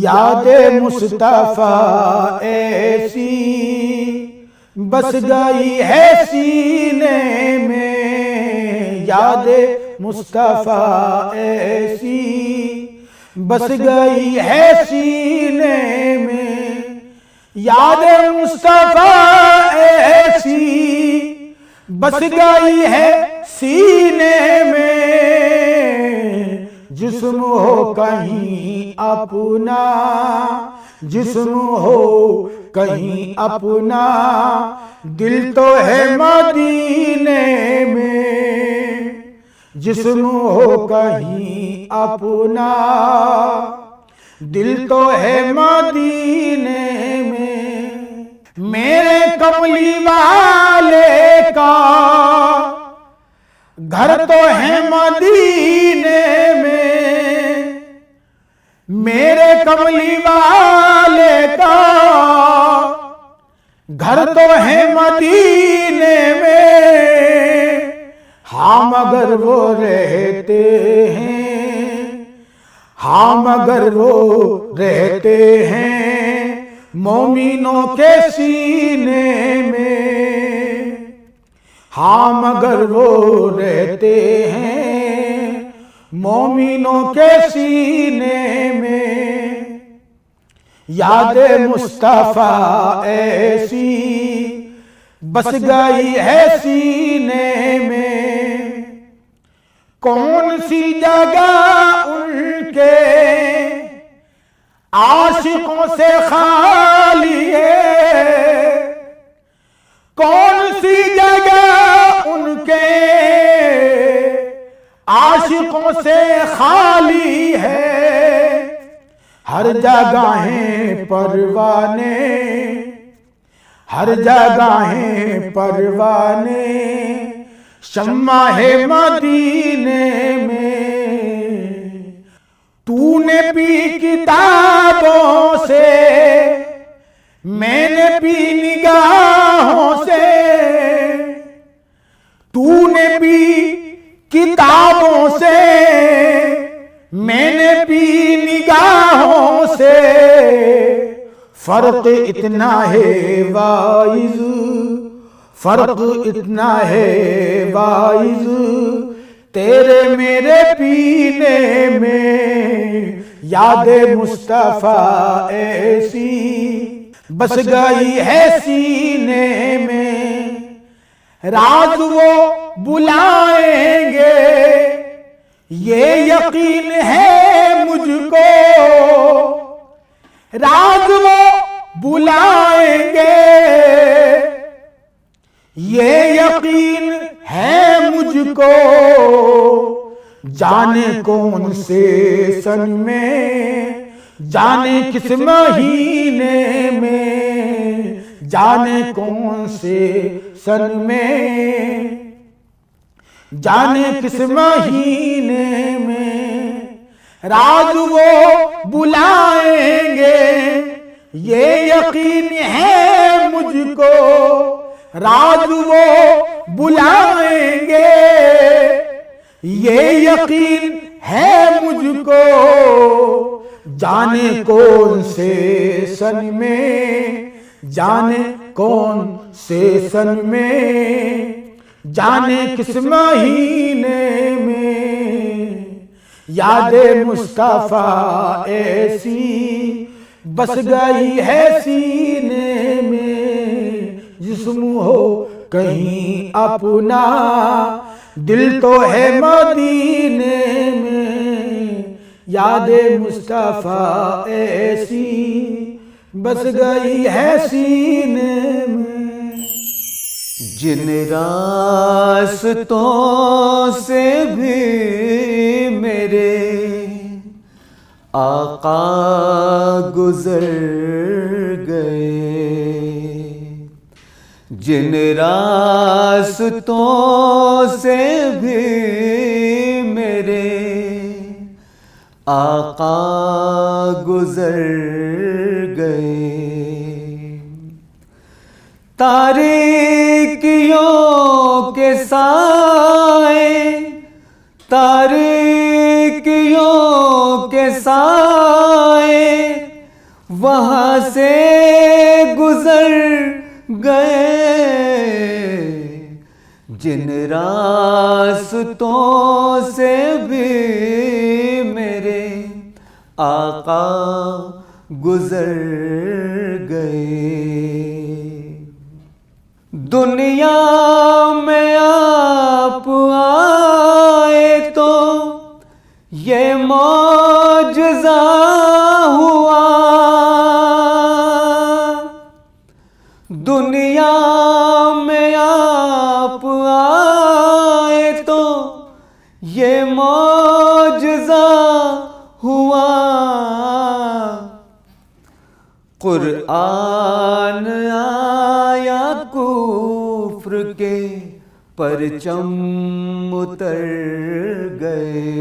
याद मुस्तफा ऐसी बस गई है सीने में, याद मुस्तफा ऐसी बस गई है सीने में, याद मुस्तफा ऐसी बस गई है सीने में। जिस्म हो कहीं अपना, जिस्म हो कहीं अपना, दिल तो है मदीने में। जिस्म हो कहीं अपना, दिल तो है मदीने में। मेरे कमली वाले का घर तो है मदीने में, मेरे कमली वाले का घर तो है मदीने में। हाँ मगर वो रहते हैं, हाँ मगर वो रहते हैं मोमिनों के सीने में। हाँ मगर वो रहते हैं मोमिनों के सीने में। याद मुस्तफा ऐसी बस गई है सीने में। कौन सी जगह उनके आशिकों से खाली है, कौन सी जगह उनके आशिकों से खाली है। हर जगहें परवाने, हर जगहें परवाने, शम्मा है मदीने में। तूने पी किताबों से, मैंने पी निगाहों से, तूने पी किताबों से, मैंने पी निगाहों से। फर्क इतना है वाइज, फर्क इतना है वाइज, तेरे मेरे पीने में। याद मुस्तफा ऐसी बस गई है सीने में। राज वो बुलाएंगे ये यकीन है मुझको, राज वो बुलाएंगे ये यकीन है मुझको। जाने कौन से सन में, जाने किस महीने में, जाने कौन से सन में, जाने किस महीने में। राज वो बुलाएंगे ये यकीन है मुझको, राज वो बुलाएंगे ये यकीन है मुझको। जाने कौन से सन में, जाने कौन से सन में, जाने किस महीने में। याद मुस्तफा ऐसी बस गई है सीने में। जिस्म हो कहीं अपना, दिल तो है मदीने में। याद मुस्तफा ऐसी बस गई है सीने में। जिन रास्तों से भी मेरे आका गुजर गए, जिन रास्तों से भी मेरे आका गुजर गए। तारीकियों के साए, तारीकियों के साए वहां से गुजर गए, जिन रास्तों से भी मेरे आका गुजर गए। दुनिया में आप आए तो ये मौजज़ा हुआ, दुनिया में आप आए तो ये मौजज़ा हुआ। कुरआन आया कुफ्र के परचम उतर गए,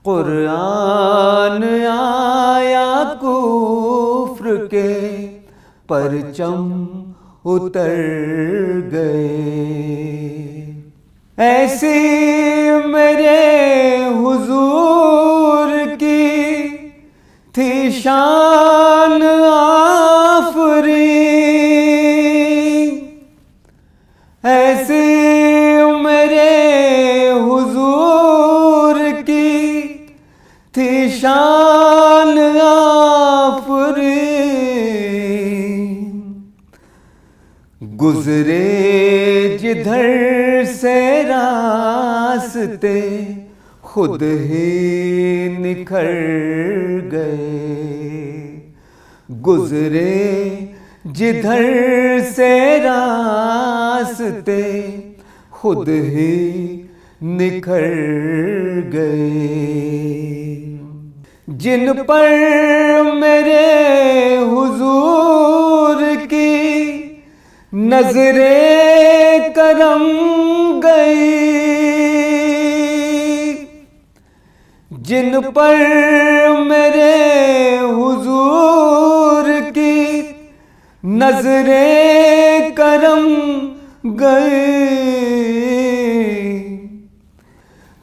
कुरआन आया कुफ्र के परचम उतर गए। ऐसी मेरे हुजूर की थी शान आफरी, ऐसी मेरे हुजूर की थी शान आफरी। गुजरे जिधर से रास्ते खुद ही निखर गए, गुजरे जिधर से रास्ते खुद ही निखर गए। जिन पर मेरे हुजूर की नजरे करम गई, जिन पर मेरे हुजूर की नजरे करम गई।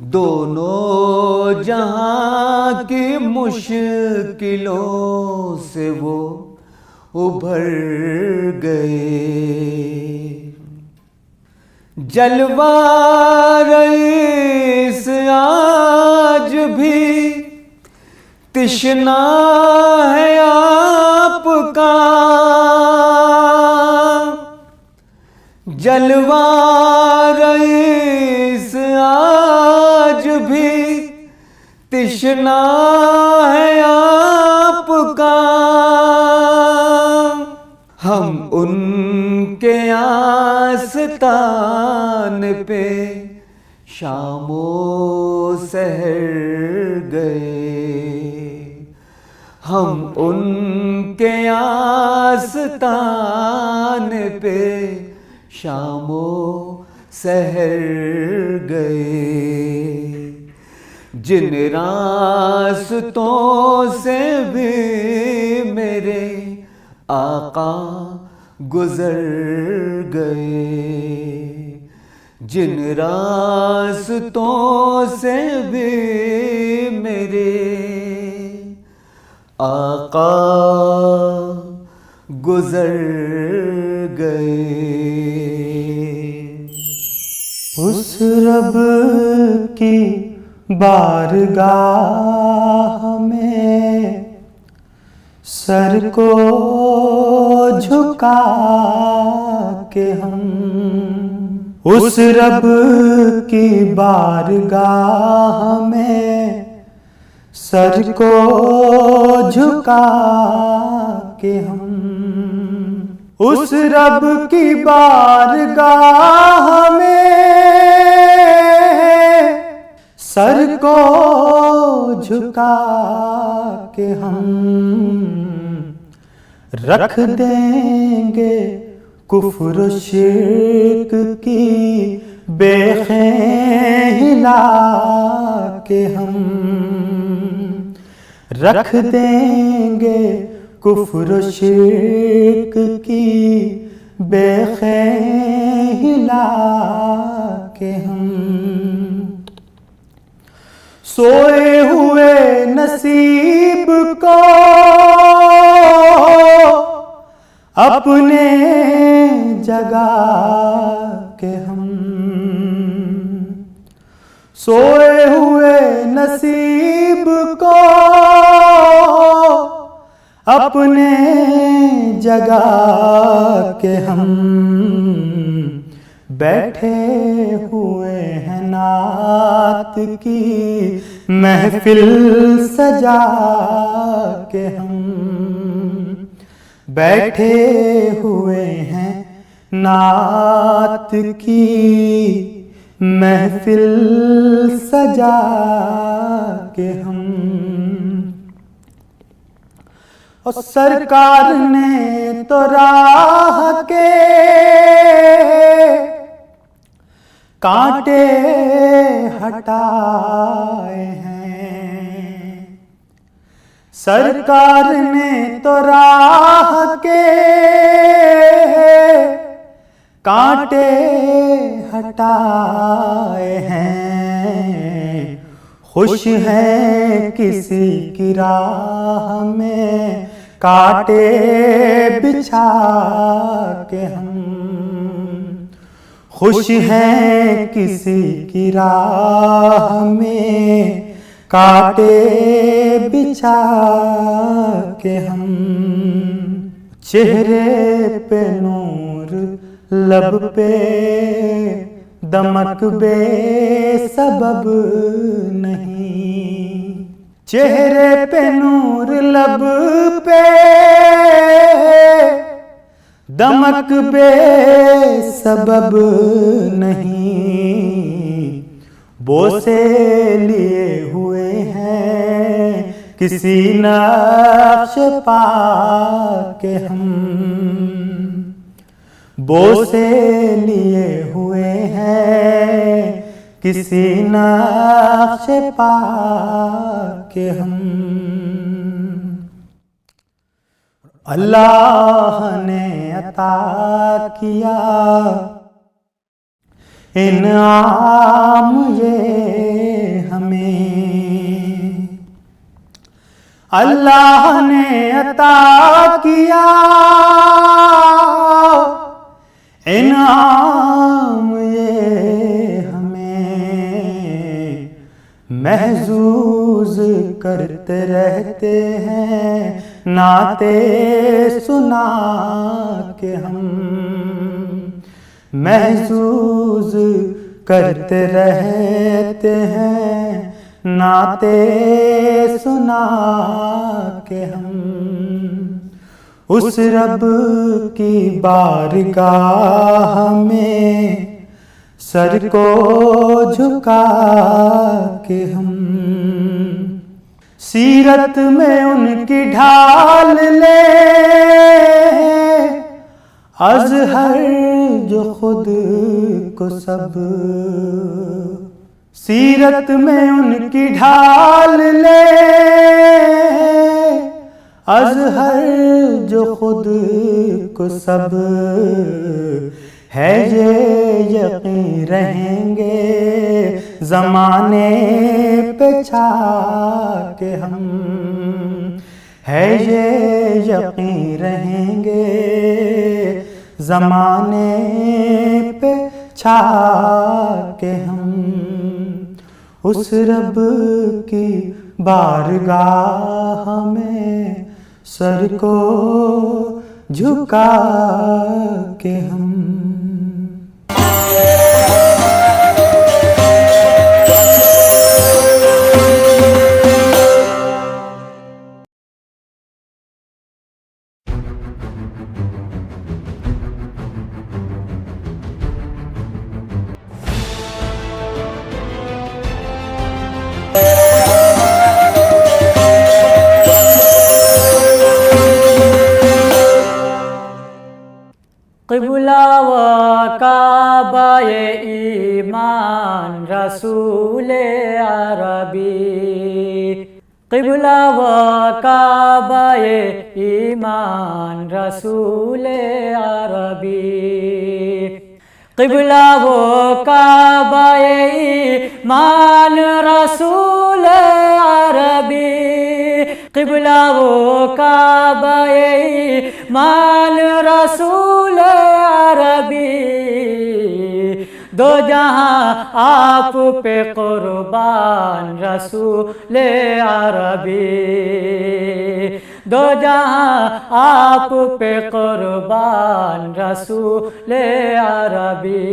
दोनों जहां की मुश्किलों से वो उभर गए। जलवा रईस आज भी तिश्ना है आपका, जलवा रईस आज भी तिश्ना है आपका। हम उनके आस्तान पे शामो सहर गए, हम उनके आस्तान पे शामो सहर गए। जिन रास्तों से भी मेरे आका गुजर गए, जिन रास्तों से भी मेरे आका गुजर गए। उस रब की बारगाह में सर को झुका के हम, उस रब की बारगाह में सर को झुका के हम, उस रब की बारगाह में सर को झुका के हम रख देंगे कुफ्र शिर्क की बेखें हिला के हम रख देंगे कुफ्र शिर्क की बेखें हिला के हम। सोए हुए नसीब को जगा के हम सोए हुए नसीब को अपने जगा के हम बैठे हुए हैं नात की महफिल सजा के हम बैठे हुए हैं नात की महफिल सजा के हम। और सरकार ने तो राह के कांटे हटाए हैं, सरकार ने तो राह के कांटे हटाए हैं। खुश है किसी की राह में कांटे बिछा के हम, खुश है किसी की राह में कांटे बिछा के हम। चेहरे पे नूर लब पे दमक बेसबब नहीं, चेहरे पे नूर लब पे दमक बेसबब नहीं। बोसे लिए हुए हैं किसी नक्श पा के हम, बोसे लिए हुए हैं किसी नक्श पा के हम। अल्लाह ने अता किया इनाम ये हमें, अल्लाह ने अता किया इनाम ये हमें। महजूज करते रहते हैं नाते सुना के हम, महजूज करते रहते हैं नाते सुना के हम। उस रब की बारगाह में सर को झुका के हम, सीरत में उनकी ढाल ले अज़हर जो खुद को सब, सीरत में उनकी ढाल ले अज़हर जो खुद को सब। है ये यकीन रहेंगे ज़माने पे छा के हम, है ये यकीन रहेंगे ज़माने पे छा के हम। उस रब की बारगाह में सर को झुका के हम। क़िबला व काबाए ईमान रसूले अरबी, क़िबला व काबाए ईमान रसूले अरबी, क़िबला व काबाए ईमान रसूले अरबी, क़िबला व काबाए ईमान रसूले अरबी, दो जहां आप पे कुर्बान रसूल अरबी, दो जहां आप पे कुर्बान रसूल अरबी।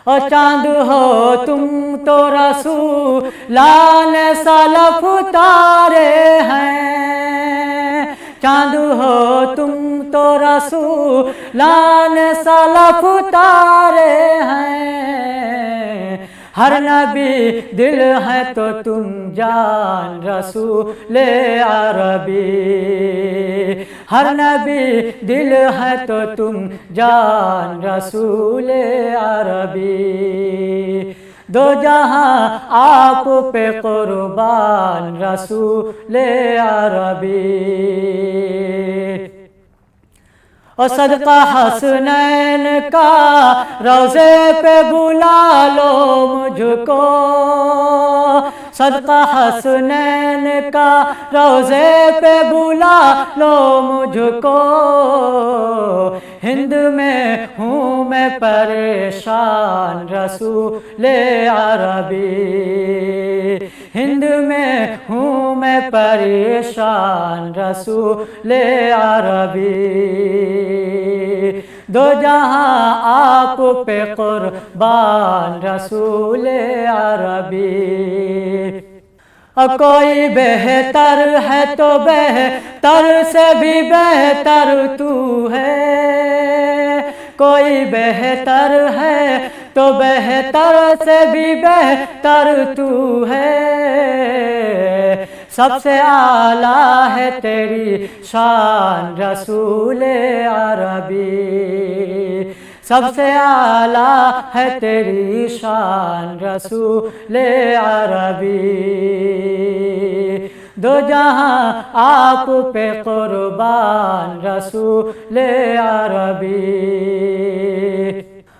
और चांद हो तुम तो रसूलान सलफ उतारे हैं, चांद हो तुम तो रसूलान सलफ उतारे हैं। हर नबी दिल है तो तुम जान रसूल अरबी, हर नबी दिल है तो तुम जान रसूल अरबी, दो जहां आप पे कुर्बान रसूल अरबी। और सदका हसनैन का रोज़े पे बुला लो मुझको, सदका हसनैन का रोज़े पे बुला लो मुझको। हिंद में हूँ मैं परेशान रसूल अरबी, हिंद में हूँ मैं परेशान रसूल अरबी, दो जहां आप पे कुर्बान रसूल अरबी। और कोई बेहतर है तो बेहतर से भी बेहतर तू है, कोई बेहतर है तो बेहतर से भी बेहतर तू है। सबसे आला है तेरी शान रसूल अरबी, सबसे आला है तेरी शान रसूल अरबी, दो जहां आप पे कुर्बान रसूल अरबी।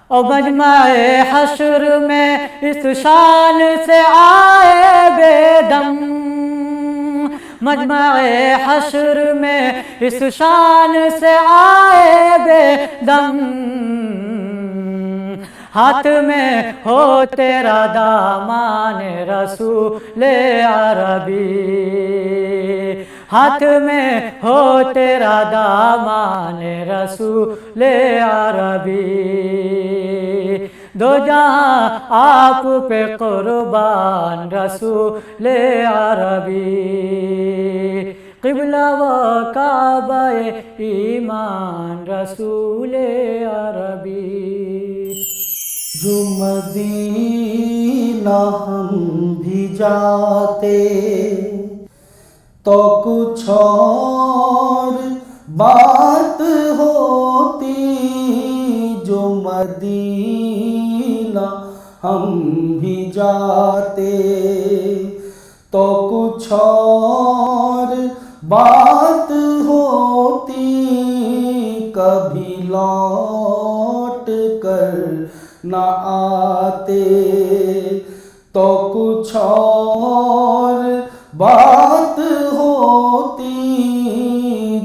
और मजमाए हश्र में इस शान से आए बेदम, मजमाए हश्र में इस शान से आए बेदम। हाथ में हो तेरा दामान रसूल अरबी, हाथ में हो तेरा दामान रसूल अरबी, दो जहां आप पे कुर्बान रसूल अरबी। क़िबला व काबा-ए ईमान रसूल अरबी। जो मदीना हम भी जाते तो कुछ और बात होती, जो मदीना हम भी जाते तो कुछ और बात होती, कभी लौट कर न आते तो कुछ और बात होती,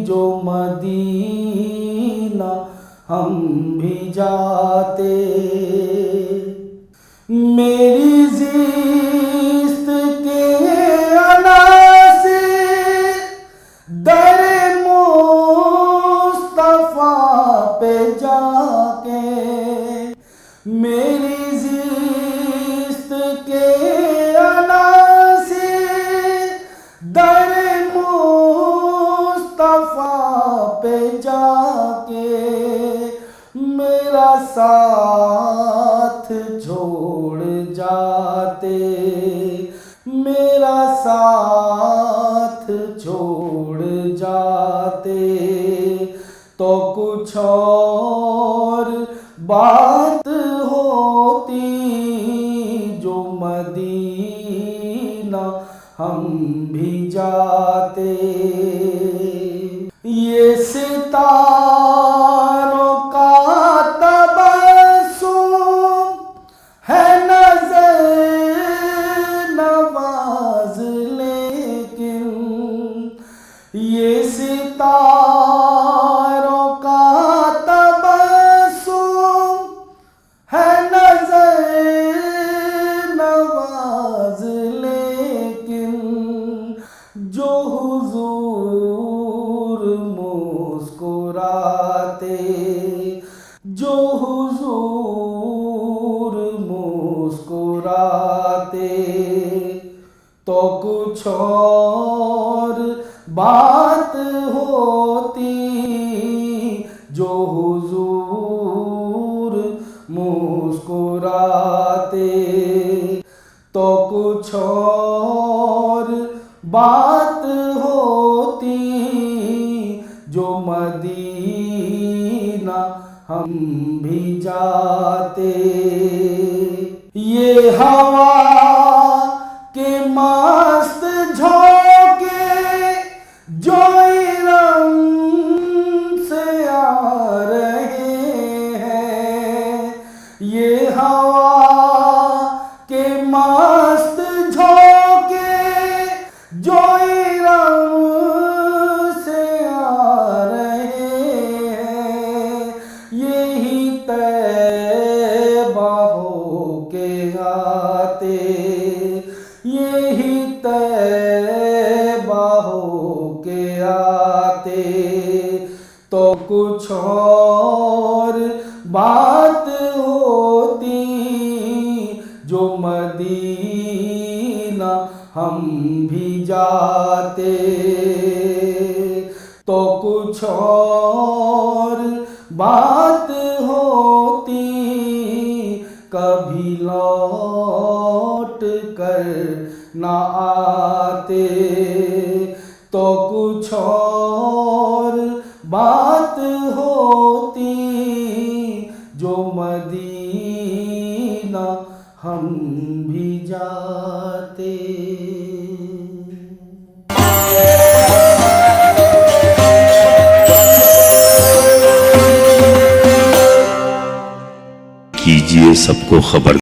जो मदीना हम भी जाते। मेरी ज़िस्त के अनासे दर मुस्तफ़ा पे जाके, मेरी ज़िस्त के अनासे दर मुस्तफ़ा पे जाके, मेरा साथ छोड़ जाते, मेरा साथ छोड़ जाते तो कुछ और बात होती, जो मदीना हम भी जाते। ये सितारों का तबस्सुम है नज़र नवाज़, लेकिन ये सितारों का हुजूर मुस्कुराते तो कुछ और बात होती, जो हुजूर मुस्कुराते तो कुछ और बात होती, जो मदीना हम भी जाते। ये हवा के मस्त झोंके जो इरम से आ रहे हैं, ये हवा के मस्त झोंके जो इरम से आ रहे हैं, यही तैबा होके आते, यही तैबा होके आते तो कुछ और बात होती, जो मदीना हम भी जाते तो कुछ और बात होती, कभी लौट कर न आते तो कुछ और बात होती, जो मदीना हम भी जाते। कीजिए सबको खबर।